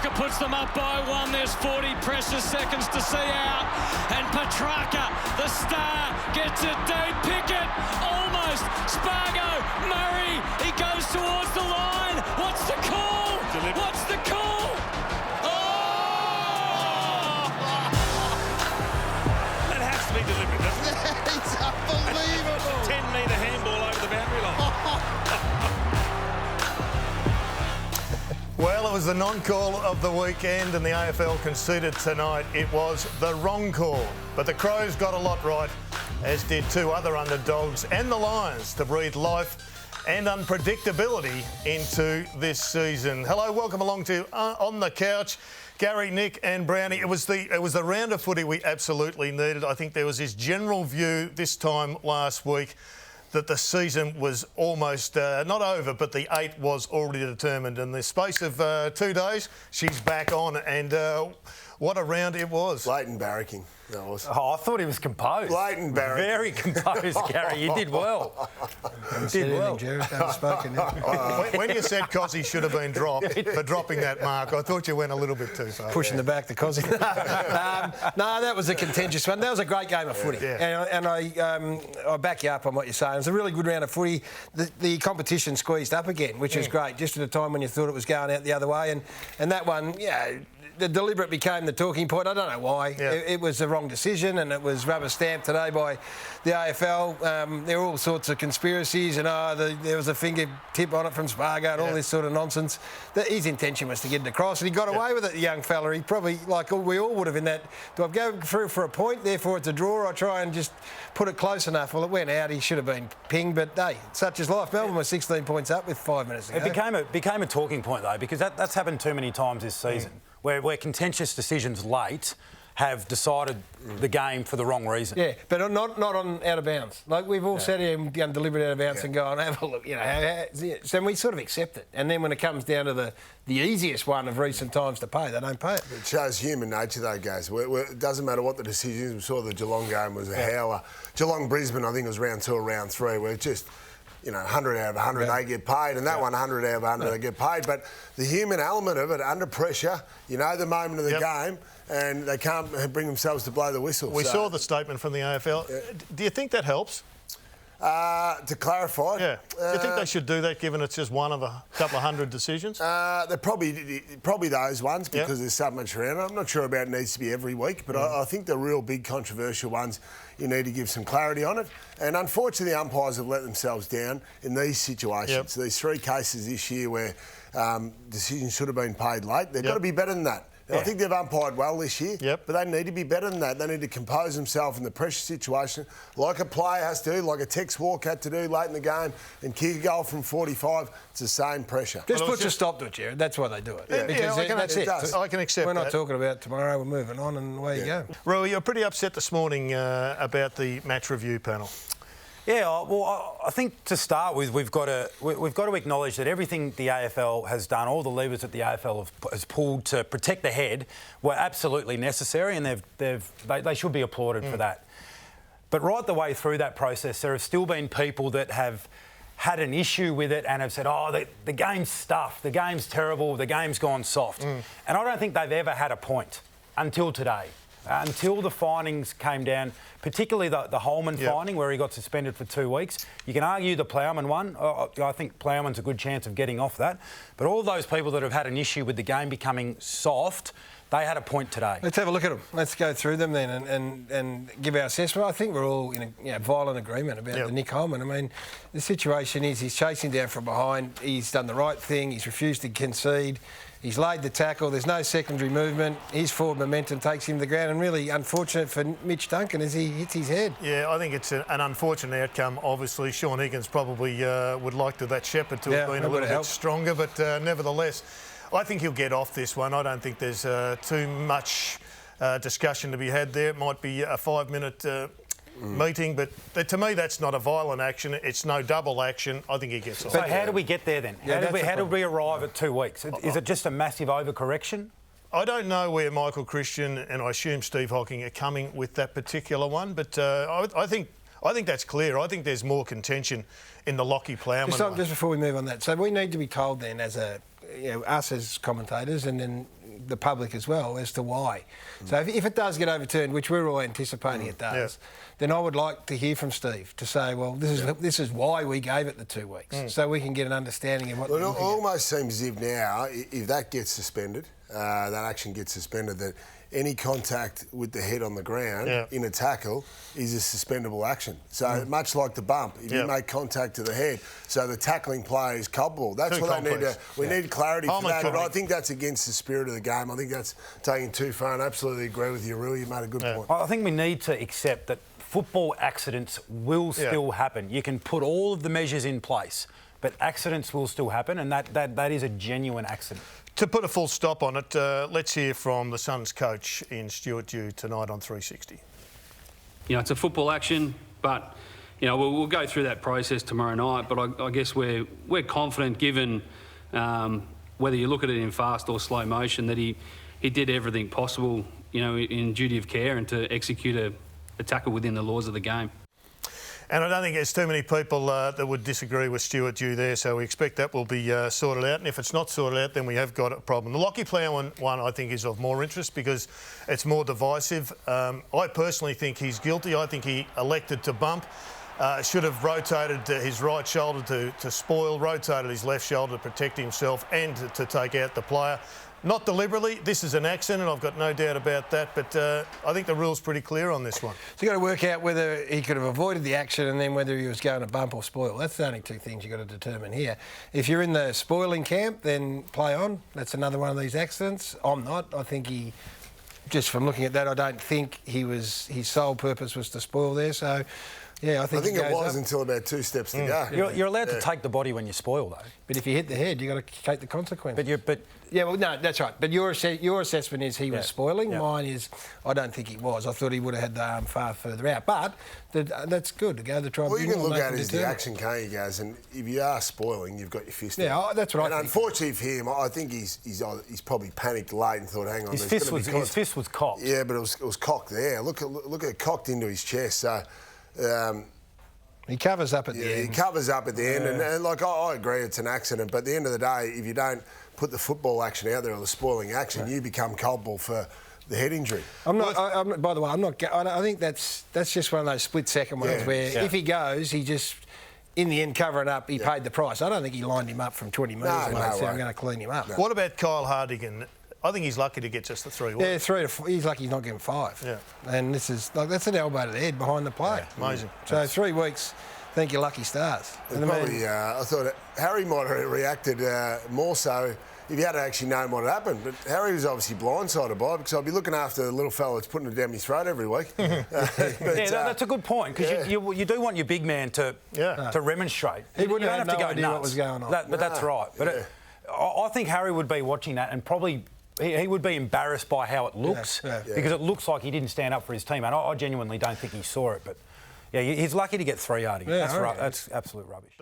Petrarca puts them up by one. There's 40 precious seconds to see out. And Petrarca, the star, gets it deep. Pickett, almost. Spargo, Murray, he goes towards the line. What's the call? What's the call? Oh! That has to be deliberate, doesn't it? It's unbelievable. 10-metre handball over the boundary line. Well, it was the non-call of the weekend and the AFL conceded tonight it was the wrong call. But the Crows got a lot right, as did two other underdogs and the Lions, to breathe life and unpredictability into this season. Hello, welcome along to On the Couch. Gary, Nick and Brownie. It was the round of footy we absolutely needed. I think there was this general view this time last week that the season was almost not over, but the 8 was already determined. In the space of 2 days, she's back on, and what a round it was. Blatant barracking, that was. Oh, I thought he was composed. Blatant barracking. Very composed, Gary. You did well. You did well. When you said Cozzy should have been dropped for dropping that mark, I thought you went a little bit too far. Pushing the back to Cozzy. No, that was a contentious one. That was a great game of footy. Yeah. And I back you up on what you're saying. It was a really good round of footy. The competition squeezed up again, which is great, just at a time when you thought it was going out the other way. And that one, the deliberate became the talking point. I don't know why. Yeah. It was the wrong decision, and it was rubber stamped today by the AFL. There were all sorts of conspiracies, and there was a fingertip on it from Spargo and all this sort of nonsense. His intention was to get it across, and he got away with it, the young fella. He probably, like we all would have in that, do I go through for a point, therefore it's a draw, I try and just put it close enough. Well, it went out. He should have been pinged, but hey, such is life. Melbourne was 16 points up with 5 minutes to go. It became a talking point, though, because that's happened too many times this season. Where contentious decisions late have decided the game for the wrong reason. Yeah, but not on out of bounds. Like we've all sat here and delivered out of bounds and go and have a look. So we sort of accept it. And then when it comes down to the easiest one of recent times to pay, they don't pay it. It shows human nature, though, guys. It doesn't matter what the decision is. We saw the Geelong game was a howler. Geelong-Brisbane, I think it was round 2 or round 3, where it just... 100 out of 100 they get paid, and that one 100 out of 100 they get paid. But the human element of it, under pressure, the moment of the game, and they can't bring themselves to blow the whistle. We saw the statement from the AFL. Do you think that helps? To clarify, do you think they should do that, given it's just one of a couple of hundred decisions? They're probably those ones, because there's so much around. I'm not sure about it needs to be every week, but I think the real big controversial ones, you need to give some clarity on it. And unfortunately, the umpires have let themselves down in these situations. These 3 cases this year where decisions should have been paid late. They've got to be better than that. I think they've umpired well this year, but they need to be better than that. They need to compose themselves in the pressure situation, like a player has to do, like a Tex Walk had to do late in the game, and kick a goal from 45. It's the same pressure. Just puts a stop to it, Jared. That's why they do it. Because that's it. I can accept We're that. not talking about tomorrow. We're moving on, and away you go. Roy, you're pretty upset this morning about the match review panel. Yeah, well, I think to start with, we've got to acknowledge that everything the AFL has done, all the levers that the AFL has pulled to protect the head, were absolutely necessary, and they should be applauded for that. But right the way through that process, there have still been people that have had an issue with it and have said, oh, the game's stuffed, the game's terrible, the game's gone soft. And I don't think they've ever had a point until today. Until the findings came down, particularly the Holman finding, where he got suspended for 2 weeks. You can argue the Plowman one. I think Plowman's a good chance of getting off that. But all those people that have had an issue with the game becoming soft, they had a point today. Let's have a look at them. Let's go through them then and give our assessment. I think we're all in a violent agreement about the Nick Holman. I mean, the situation is he's chasing down from behind. He's done the right thing. He's refused to concede. He's laid the tackle. There's no secondary movement. His forward momentum takes him to the ground, and really unfortunate for Mitch Duncan as he hits his head. Yeah, I think it's an unfortunate outcome. Obviously, Sean Higgins probably would like that Shepherd to have been a little bit stronger, but nevertheless, I think he'll get off this one. I don't think there's too much discussion to be had there. It might be a 5-minute meeting, but to me that's not a violent action. It's no double action. I think he gets off. So how do we get there then? How did we arrive at 2 weeks? Is it just a massive overcorrection? I don't know where Michael Christian and I assume Steve Hocking are coming with that particular one, but I think that's clear. I think there's more contention in the Lockie Plowman just before we move on that, so we need to be told then, as us as commentators, and then the public as well as to why. So if it does get overturned, which we're all anticipating it does, then I would like to hear from Steve to say, well, this is why we gave it the 2 weeks, so we can get an understanding of what. Well, it almost seems as if now, if that gets suspended, that action gets suspended, that any contact with the head on the ground in a tackle is a suspendable action. So much like the bump, if you make contact to the head, so the tackling player is culpable. That's what they need to. We need clarity for that. But I think that's against the spirit of the game. I think that's taking too far. And I absolutely agree with you, Rui. You made a good point. I think we need to accept that football accidents will still happen. You can put all of the measures in place, but accidents will still happen, and that is a genuine accident. To put a full stop on it, let's hear from the Suns coach in Stuart Dew tonight on 360. You know, it's a football action, but you know we'll go through that process tomorrow night. But I guess we're confident, given whether you look at it in fast or slow motion, that he did everything possible, you know, in duty of care and to execute a tackle within the laws of the game. And I don't think there's too many people that would disagree with Stuart Dew there, so we expect that will be sorted out. And if it's not sorted out, then we have got a problem. The Lockie Plough one, I think, is of more interest because it's more divisive. I personally think he's guilty. I think he elected to bump. Should have rotated his right shoulder to spoil, rotated his left shoulder to protect himself and to take out the player. Not deliberately. This is an accident, I've got no doubt about that, but I think the rule's pretty clear on this one. So you've got to work out whether he could have avoided the action and then whether he was going to bump or spoil. That's the only two things you've got to determine here. If you're in the spoiling camp, then play on. That's another one of these accidents. I'm not. I think he, just from looking at that, I don't think his sole purpose was to spoil there, so... Yeah, I think it was until about 2 steps to go. You're allowed to take the body when you spoil, though. But if you hit the head, you've got to take the consequence. But yeah, well, no, that's right. But your assessment is he was spoiling. Mine is I don't think he was. I thought he would have had the arm far further out. But that's good to go to the tribunal. All you can look at is the action, can't you, guys? And if you are spoiling, you've got your fist out. Yeah, that's right. And unfortunately for him, I think he's probably panicked late and thought, hang on, his fist was cocked. Yeah, but it was cocked there. Look at it cocked into his chest. So. He covers up at the end. He covers up at the end, and like I agree, it's an accident. But at the end of the day, if you don't put the football action out there or the spoiling action, you become culpable for the head injury. I'm not. By the way, I'm not. I think that's just one of those split-second ones where if he goes, he just. In the end, covering up, he paid the price. I don't think he lined him up from 20 metres and said, I'm going to clean him up. No. What about Kyle Hardigan? I think he's lucky to get just the 3 weeks. Yeah, 3 to 4. He's lucky he's not getting 5. Yeah. And this is that's an elbow to the head behind the play. Yeah, amazing. So 3 weeks, thank you, lucky stars. Probably, I thought Harry might have reacted more so if he had actually known what had happened. But Harry was obviously blindsided by it because I'd be looking after the little fella that's putting it down his throat every week. That's a good point because you do want your big man to remonstrate. He wouldn't have no to go idea nuts. What was going on. But that's right. But I think Harry would be watching that and probably... He would be embarrassed by how it looks because it looks like he didn't stand up for his team. And I genuinely don't think he saw it. But, yeah, he's lucky to get 3 Hardigan. That's absolute rubbish.